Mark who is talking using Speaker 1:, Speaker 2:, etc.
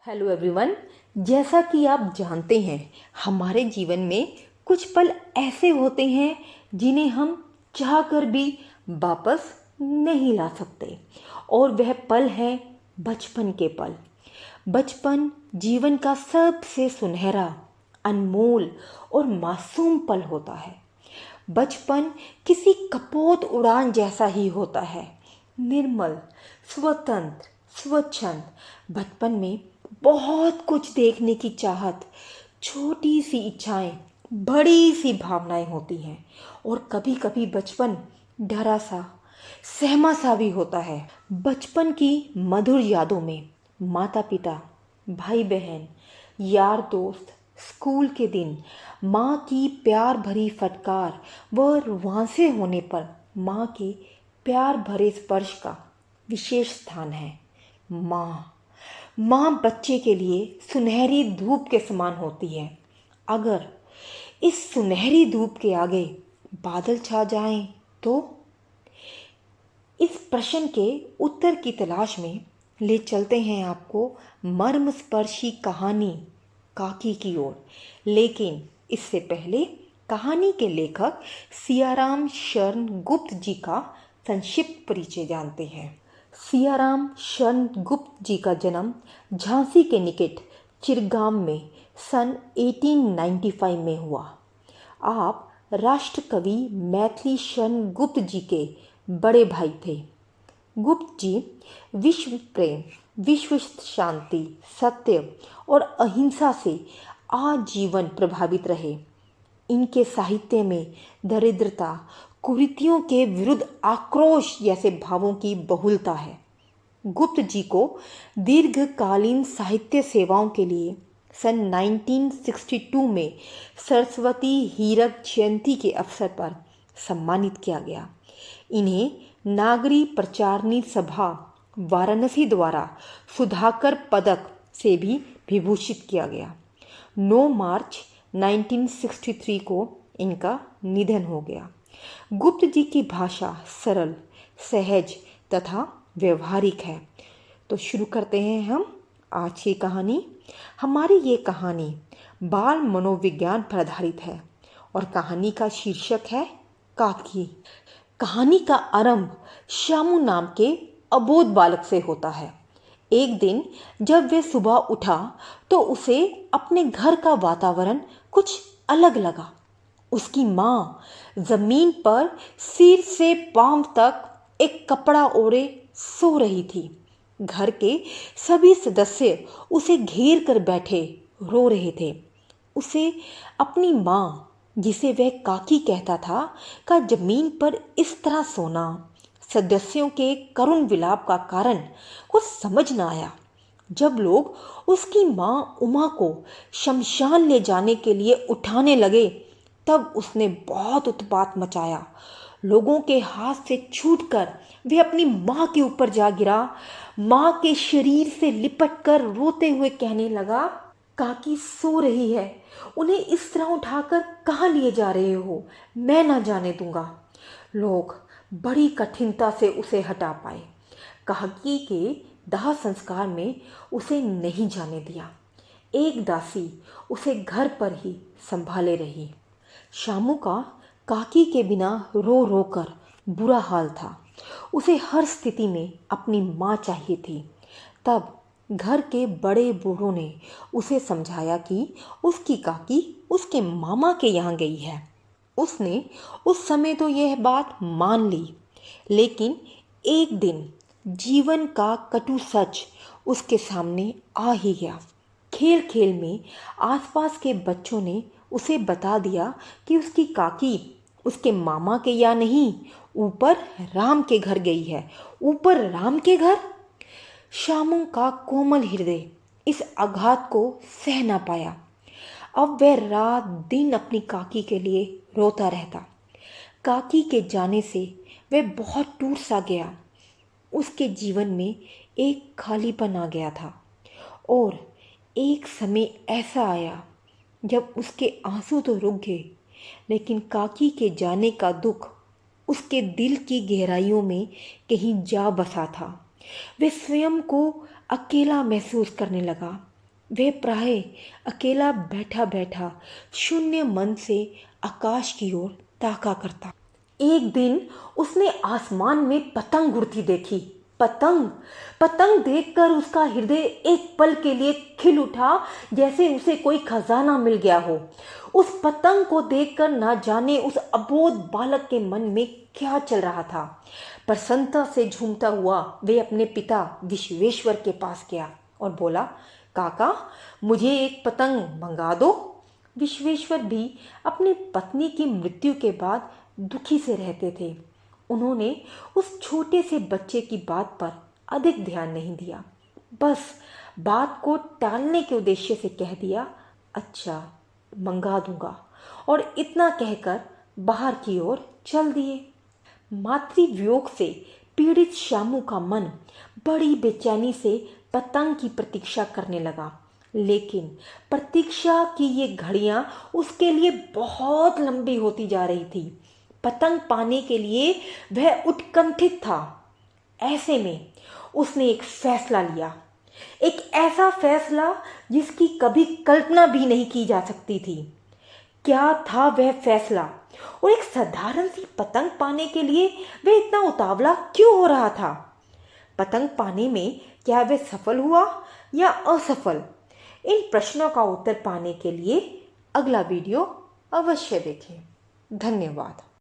Speaker 1: Hello everyone. जैसा कि आप जानते हैं, हमारे जीवन में कुछ पल ऐसे होते हैं जिन्हें हम चाहकर भी वापस नहीं ला सकते। और वह पल है बचपन के पल। बचपन जीवन का सबसे सुनहरा, अनमोल और मासूम पल होता है। बचपन किसी कपोत उड़ान जैसा ही होता है, निर्मल, स्वतंत्र, स्वच्छंद। बचपन में बहुत कुछ देखने की चाहत, छोटी सी इच्छाएं, बड़ी सी भावनाएं होती हैं। और कभी कभी बचपन डरा सा, सहमा सा भी होता है। बचपन की मधुर यादों में माता पिता, भाई बहन, यार दोस्त, स्कूल के दिन, माँ की प्यार भरी फटकार व रुआंसे होने पर माँ के प्यार भरे स्पर्श का विशेष स्थान है। माँ बच्चे के लिए सुनहरी धूप के समान होती है। अगर इस सुनहरी धूप के आगे बादल छा जाएं तो इस प्रश्न के उत्तर की तलाश में ले चलते हैं आपको मर्मस्पर्शी कहानी काकी की ओर। लेकिन इससे पहले कहानी के लेखक सियाराम शरण गुप्त जी का संक्षिप्त परिचय जानते हैं। सियाराम शरण गुप्त जी का जन्म झांसी के निकट चिरगाम में सन 1895 में हुआ। आप राष्ट्रकवि मैथिली शरण गुप्त जी के बड़े भाई थे। गुप्त जी विश्व प्रेम, विश्व शांति, सत्य और अहिंसा से आजीवन प्रभावित रहे। इनके साहित्य में दरिद्रता, कुरीतियों के विरुद्ध आक्रोश जैसे भावों की बहुलता है। गुप्त जी को दीर्घकालीन साहित्य सेवाओं के लिए सन 1962 में सरस्वती हीरक जयंती के अवसर पर सम्मानित किया गया। इन्हें नागरी प्रचारणी सभा वाराणसी द्वारा सुधाकर पदक से भी विभूषित किया गया। 9 मार्च 1963 को इनका निधन हो गया। गुप्त जी की भाषा सरल, सहज तथा व्यवहारिक है। तो शुरू करते हैं हम आज की कहानी। हमारी ये कहानी बाल मनोविज्ञान पर आधारित है और कहानी का शीर्षक है काकी। कहानी का आरंभ श्यामू नाम के अबोध बालक से होता है। एक दिन जब वह सुबह उठा तो उसे अपने घर का वातावरण कुछ अलग लगा। उसकी माँ जमीन पर सिर से पांव तक एक कपड़ा ओढ़े सो रही थी। घर के सभी सदस्य उसे घेर कर बैठे रो रहे थे। उसे अपनी माँ, जिसे वह काकी कहता था, का जमीन पर इस तरह सोना, सदस्यों के करुण विलाप का कारण कुछ समझ न आया। जब लोग उसकी माँ उमा को शमशान ले जाने के लिए उठाने लगे तब उसने बहुत उत्पात मचाया। लोगों के हाथ से छूटकर वह अपनी माँ के ऊपर जा गिरा। माँ के शरीर से लिपटकर रोते हुए कहने लगा, काकी सो रही है, उन्हें इस तरह उठाकर कहाँ लिए जा रहे हो? मैं ना जाने दूंगा। लोग बड़ी कठिनता से उसे हटा पाए। काकी के दाह संस्कार में उसे नहीं जाने दिया। एक दासी उसे घर पर ही संभाले रही। शामू का काकी के बिना रो रो कर बुरा हाल था। उसे हर स्थिति में अपनी माँ चाहिए थी। तब घर के बड़े बूढ़ों ने उसे समझाया कि उसकी काकी उसके मामा के यहाँ गई है। उसने उस समय तो यह बात मान ली, लेकिन एक दिन जीवन का कटु सच उसके सामने आ ही गया। खेल खेल में आसपास के बच्चों ने उसे बता दिया कि उसकी काकी उसके मामा के यहाँ नहीं, ऊपर राम के घर गई है। ऊपर राम के घर? शामू का कोमल हृदय इस आघात को सह ना पाया। अब वह रात दिन अपनी काकी के लिए रोता रहता। काकी के जाने से वह बहुत टूट सा गया। उसके जीवन में एक खालीपन आ गया था। और एक समय ऐसा आया जब उसके आंसू तो रुक गए, लेकिन काकी के जाने का दुख उसके दिल की गहराइयों में कहीं जा बसा था। वह स्वयं को अकेला महसूस करने लगा। वह प्राय अकेला बैठा बैठा शून्य मन से आकाश की ओर ताका करता। एक दिन उसने आसमान में पतंग उड़ती देखी। पतंग पतंग देखकर उसका हृदय एक पल के लिए खिल उठा, जैसे उसे कोई खजाना मिल गया हो। उस पतंग को देखकर ना जाने उस अबोध बालक के मन में क्या चल रहा था। प्रसन्नता से झूमता हुआ वे अपने पिता विश्वेश्वर के पास गया और बोला, काका, मुझे एक पतंग मंगा दो। विश्वेश्वर भी अपनी पत्नी की मृत्यु के बाद दुखी से रहते थे। उन्होंने उस छोटे से बच्चे की बात पर अधिक ध्यान नहीं दिया, बस बात को टालने के उद्देश्य से कह दिया, अच्छा मंगा दूंगा, और इतना कहकर बाहर की ओर चल दिए। मातृवियोग से पीड़ित श्यामू का मन बड़ी बेचैनी से पतंग की प्रतीक्षा करने लगा, लेकिन प्रतीक्षा की ये घड़ियां उसके लिए बहुत लंबी होती जा रही थी। पतंग पाने के लिए वह उत्कंठित था। ऐसे में उसने एक फैसला लिया, एक ऐसा फैसला जिसकी कभी कल्पना भी नहीं की जा सकती थी। क्या था वह फैसला, और एक साधारण सी पतंग पाने के लिए वह इतना उतावला क्यों हो रहा था? पतंग पाने में क्या वह सफल हुआ या असफल? इन प्रश्नों का उत्तर पाने के लिए अगला वीडियो अवश्य देखें। धन्यवाद।